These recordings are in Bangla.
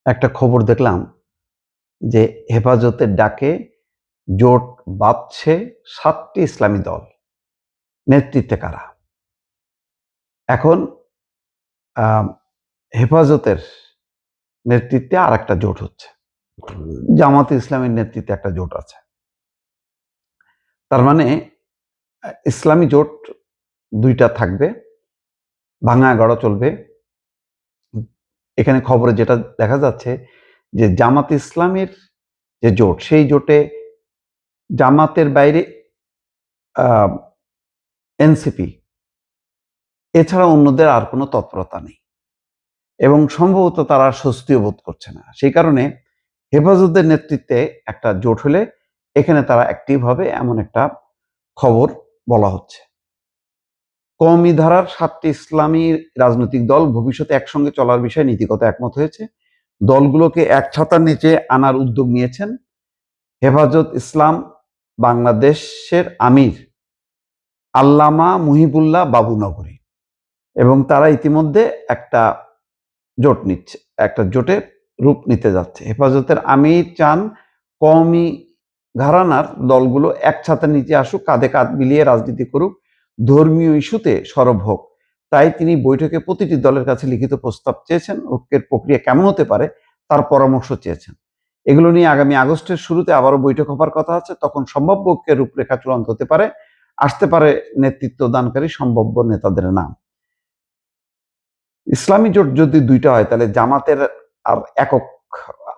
একটা খবর দেখলাম যে হেফাজতের ডাকে জোট বাঁধছে ৭টি ইসলামী দল। নেতৃত্বে কারা? এখন আহ, হেফাজতের নেতৃত্বে আর একটা জোট হচ্ছে, জামাতে ইসলামের নেতৃত্বে একটা জোট আছে। তার মানে ইসলামী জোট দুইটা থাকবে, ভাঙা গড়া চলবে। এখানে খবরে যেটা দেখা যাচ্ছে যে জামাত ইসলামের যে জোট, সেই জোটে জামাতের বাইরে এনসিপি এছাড়া অন্যদের আর কোনো তৎপরতা নেই এবং সম্ভবত তারা স্বস্তিও বোধ করছে না। সেই কারণে হেফাজতের নেতৃত্বে একটা জোট হলে এখানে তারা অ্যাক্টিভ হবে, এমন একটা খবর বলা হচ্ছে। কওমি ধারার 7টি ইসলামী রাজনৈতিক দল ভবিষ্যতে একসঙ্গে চলার বিষয়ে নীতিগত একমত হয়েছে। দলগুলোকে এক ছাতার নিচে আনার উদ্যোগ নিয়েছেন হেফাজত ইসলাম বাংলাদেশের আমির আল্লামা মুহিবুল্লাহ বাবুনগরী, এবং তারা ইতিমধ্যে একটা জোট নিচ্ছে, একটা জোটের রূপ নিতে যাচ্ছে। হেফাজতের আমির চান কওমি ঘরানার দলগুলো এক ছাতার নিচে আসুক, কাঁধে কাঁধ মিলিয়ে রাজনীতি করুক, ধর্মীয় ইস্যুতে সরব হোক। তাই তিনি বৈঠকে প্রতিটি দলের কাছে লিখিত প্রস্তাব চেয়েছেন, ঐক্যের প্রক্রিয়া কেমন হতে পারে তার পরামর্শ চেয়েছেন। এগুলো নিয়ে আগামী আগস্টের শুরুতে আবারও বৈঠক হবার কথা আছে, তখন সম্ভাব্য ঐক্যের রূপরেখা চূড়ান্ত হতে পারে, আসতে পারে নেতৃত্ব দানকারী সম্ভাব্য নেতাদের নাম। ইসলামী জোট যদি দুইটা হয় তাহলে জামাতের আর একক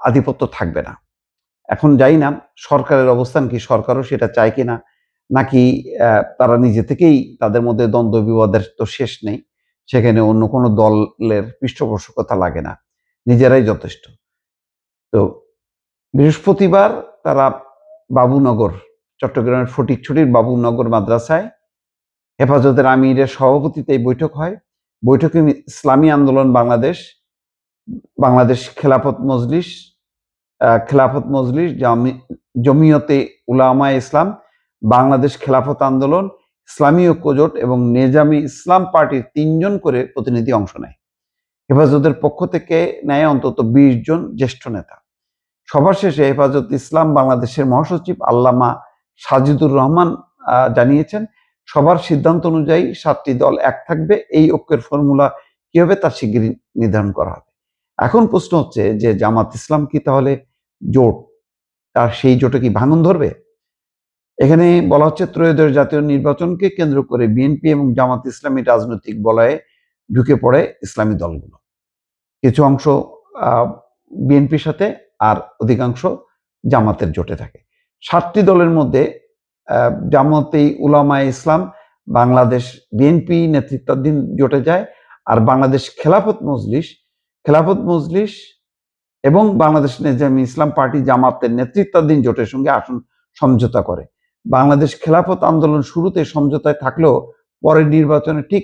আধিপত্য থাকবে না। এখন যাই না সরকারের অবস্থান কি, সরকারও সেটা চায় কিনা, নাকি তারা নিজে থেকেই, তাদের মধ্যে দ্বন্দ্ব বিবাদের তো শেষ নেই, সেখানে অন্য কোনো দলের পৃষ্ঠপোষকতা লাগে না, নিজেরাই যথেষ্ট। তো বৃহস্পতিবার তারা বাবুনগর, চট্টগ্রামের ফটিকছড়ির বাবুনগর মাদ্রাসায় হেফাজতের আমিরের সভাপতিতে এই বৈঠক হয়। বৈঠকে ইসলামী আন্দোলন বাংলাদেশ, বাংলাদেশ খেলাফত মজলিস, জমিয়তে উলামায়ে ইসলাম, বাংলাদেশ খেলাফত আন্দোলন, ইসলামী ঐক্যজোট এবং নেজামি ইসলাম পার্টির 3 জন করে প্রতিনিধি অংশ নেয়। হেফাজতের পক্ষ থেকে নেয় অন্তত 20 জন জ্যেষ্ঠ নেতা। সভা শেষে হেফাজত ইসলাম বাংলাদেশের মহাসচিব আল্লামা সাজিদুর রহমান জানিয়েছেন, সবার সিদ্ধান্ত অনুযায়ী 7টি দল এক থাকবে। এই ঐক্যের ফর্মুলা কি হবে তা শিগগিরই নির্ধারণ করা হবে। এখন প্রশ্ন হচ্ছে যে জামাত ইসলাম কি তাহলে জোট, তার সেই জোটে কি ভাঙন ধরবে? এখানে বলা হচ্ছে ত্রয়োদশ জাতীয় নির্বাচনকে কেন্দ্র করে বিএনপি এবং জামাত ইসলামী রাজনৈতিক বলয়ে ঢুকে পড়ে ইসলামী দলগুলো। কিছু অংশ বিএনপির সাথে আর অধিকাংশ জামাতের জোটে থাকে। 7টি দলের মধ্যে জামাতে উলামায়ে ইসলাম বাংলাদেশ বিএনপি নেতৃত্বাধীন জোটে যায়, আর বাংলাদেশ খেলাফত মজলিস এবং বাংলাদেশ নেজামি ইসলাম পার্টি জামাতের নেতৃত্বাধীন জোটের সঙ্গে আসন সমঝোতা করে। বাংলাদেশ খেলাফত আন্দোলন শুরুতে সমঝোতায় থাকলেও পরের নির্বাচনে ঠিক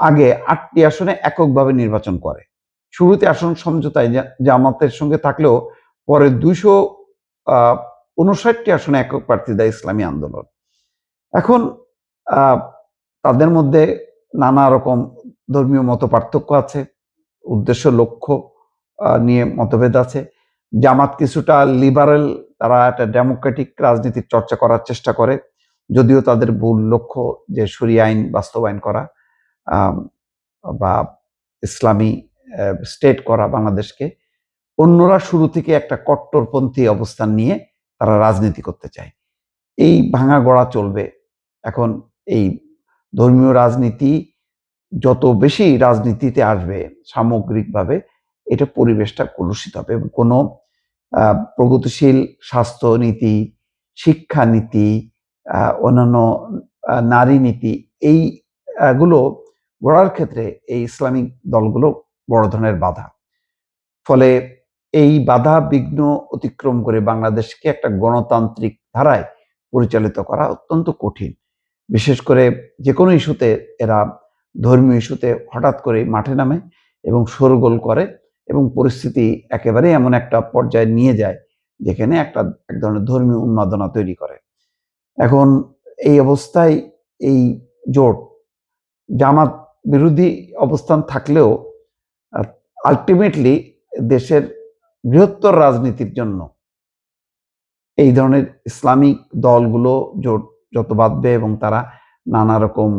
আগে 8টি আসনে এককভাবে নির্বাচন করে। শুরুতে আসন সমঝোতায় জামাতের সঙ্গে থাকলেও পরে 259টি আসনে একক প্রার্থী দেয় ইসলামী আন্দোলন। এখন তাদের মধ্যে নানা রকম ধর্মীয় মত পার্থক্য আছে, উদ্দেশ্য লক্ষ্য নিয়ে মতভেদ আছে। জামাত কিছুটা লিবারেল, তারা একটা ডেমোক্রেটিক রাজনীতির চর্চা করার চেষ্টা করে, যদিও তাদের মূল লক্ষ্য যে শরিয়া আইন বাস্তবায়ন করা বা ইসলামী স্টেট করা বাংলাদেশকে। অন্যরা শুরু থেকে একটা কট্টরপন্থী অবস্থান নিয়ে তারা রাজনীতি করতে চায়। এই ভাঙা গড়া চলবে। এখন এই ধর্মীয় রাজনীতি যত বেশি রাজনীতিতে আসবে সামগ্রিকভাবে, এটা পরিবেশটা কলুষিত হবে এবং কোনো প্রগতিশীল স্বাস্থ্য নীতি, শিক্ষা নীতি, অন্যান্য নারী নীতি, এইগুলো গড়ার ক্ষেত্রে এই ইসলামিক দলগুলো বড় ধরনের বাধা। ফলে এই বাধা বিঘ্ন অতিক্রম করে বাংলাদেশকে একটা গণতান্ত্রিক ধারায় পরিচালিত করা অত্যন্ত কঠিন। বিশেষ করে যে কোনো ইস্যুতে এরা, ধর্মীয় ইস্যুতে হঠাৎ করে মাঠে নামে এবং শোরগোল করে এবং পরিস্থিতি একেবারে এমন একটা পর্যায়ে নিয়ে যায় যেখানে এক ধরনের ধর্মীয় উন্মাদনা তৈরি করে। এখন এই অবস্থায় এই জোট জামাত বিরোধী অবস্থান থাকলেও আলটিমেটলি দেশের বৃহত্তর রাজনীতির জন্য এই ধরনের ইসলামিক দলগুলো জোট যত বাঁধবে এবং তারা নানা রকম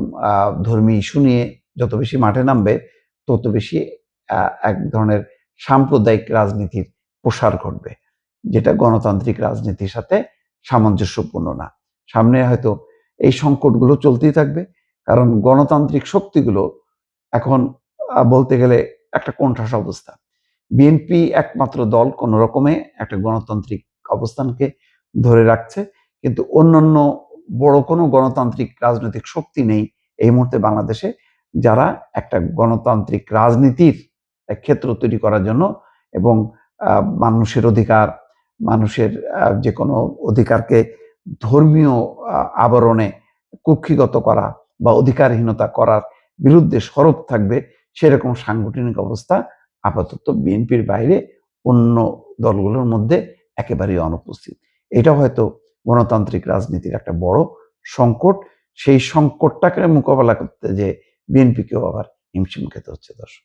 ধর্মী ইস্যু নিয়ে যত বেশি মাঠে নামবে, তত বেশি এক ধরনের সাম্প্রদায়িক রাজনীতির প্রসার ঘটবে, যেটা গণতান্ত্রিক রাজনীতির সাথে সামঞ্জস্যপূর্ণ না। সামনে হয়তো এই সংকটগুলো চলতেই থাকবে, কারণ গণতান্ত্রিক শক্তিগুলো এখন বলতে গেলে একটা কোণঠাসা অবস্থা। বিএনপি একমাত্র দল কোন রকমে একটা গণতান্ত্রিক অবস্থানকে ধরে রাখছে, কিন্তু অন্যান্য বড় কোনো গণতান্ত্রিক রাজনৈতিক শক্তি নেই এই মুহূর্তে বাংলাদেশে, যারা একটা গণতান্ত্রিক রাজনীতির ক্ষেত্র তৈরি করার জন্য এবং মানুষের অধিকার, মানুষের যে কোনো অধিকারকে ধর্মীয় আবরণে কুক্ষিগত করা বা অধিকারহীনতা করার বিরুদ্ধে সরব থাকবে, সেরকম সাংগঠনিক অবস্থা আপাতত বিএনপির বাইরে অন্য দলগুলোর মধ্যে একেবারেই অনুপস্থিত। এটা হয়তো গণতান্ত্রিক রাজনীতির একটা বড় সংকট। সেই সংকটটাকে মোকাবেলা করতে যে বিএনপিকেও আবার হিমশিম খেতে হচ্ছে। দর্শক।